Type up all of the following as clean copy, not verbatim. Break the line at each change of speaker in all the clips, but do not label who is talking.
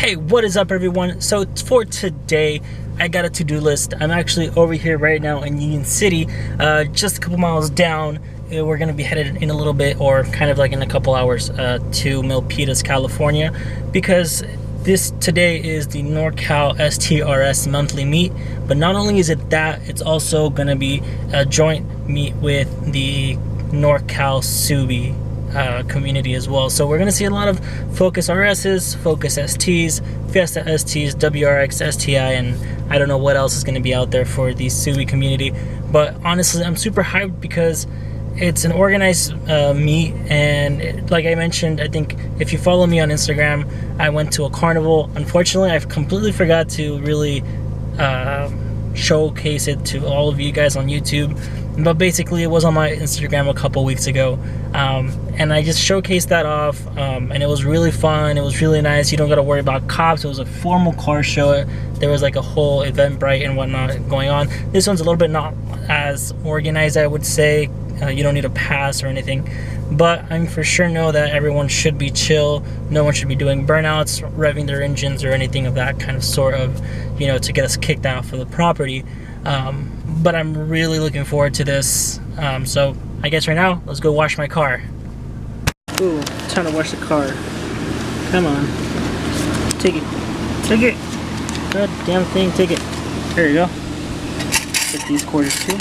Hey, what is up everyone? So for today, I got a to-do list. I'm actually over here right now in Union City, just a couple miles down. We're gonna be headed in a little bit, or kind of like in a couple hours, to Milpitas, California, because today is the Norcal STRS monthly meet. But not only is it that, it's also gonna be a joint meet with the Norcal Subie community as well. So we're going to see a lot of Focus RSs, Focus STs, Fiesta STs, WRX STI, and I don't know what else is going to be out there for the Subie community. But honestly, I'm super hyped because it's an organized meet, and like I mentioned, I think if you follow me on Instagram, I went to a carnival. Unfortunately, I've completely forgot to really showcase it to all of you guys on YouTube, but basically it was on my Instagram a couple weeks ago, and I just showcased that off, and it was really fun. It was really nice. You don't got to worry about cops. It was a formal car show. There was like a whole Eventbrite and whatnot going on. This one's a little bit not as organized, I would say. You don't need a pass or anything, but I for sure know that everyone should be chill. No one should be doing burnouts, revving their engines, or anything of that kind of sort of, you know, to get us kicked out for the property. But I'm really looking forward to this. So I guess right now, let's go wash my car. Ooh, time to wash the car. Come on, take it, take it. God damn thing, take it. There you go. Get these quarters too.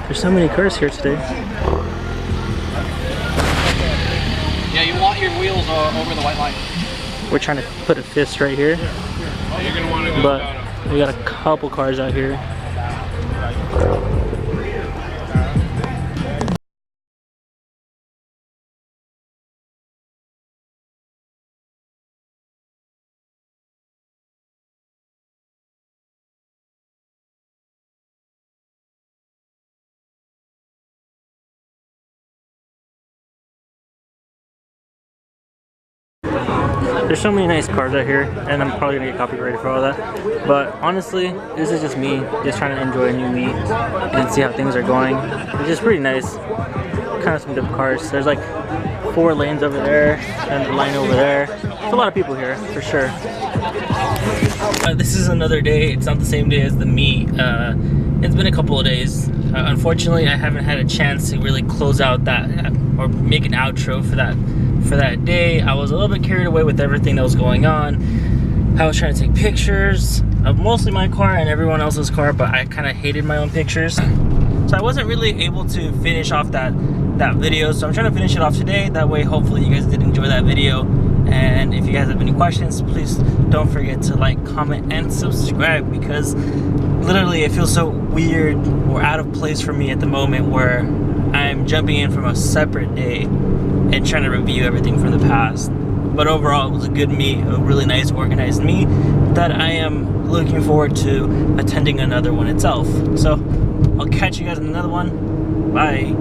There's so many cars here today.
Yeah, you want your wheels over the white line.
We're trying to put a fist right here.
Oh, you're gonna want to go
but we got a couple cars out here. There's so many nice cars out here, and I'm probably gonna get copyrighted for all that. But honestly, this is just me just trying to enjoy a new meet and see how things are going. It's just pretty nice. Kind of some good cars. There's like 4 lanes over there and a line over there. There's a lot of people here for sure. This is another day. It's not the same day as the meet. It's been a couple of days. Unfortunately, I haven't had a chance to really close out that or make an outro for that day. I was a little bit carried away with everything that was going on. I was trying to take pictures of mostly my car and everyone else's car, but I kind of hated my own pictures. So I wasn't really able to finish off that video. So I'm trying to finish it off today. That way, hopefully you guys did enjoy that video. And if you guys have any questions, please don't forget to like, comment, and subscribe, because literally it feels so weird or out of place for me at the moment where I'm jumping in from a separate day and trying to review everything from the past. But overall, it was a good meet, a really nice organized meet that I am looking forward to attending another one itself. So I'll catch you guys in another one. Bye.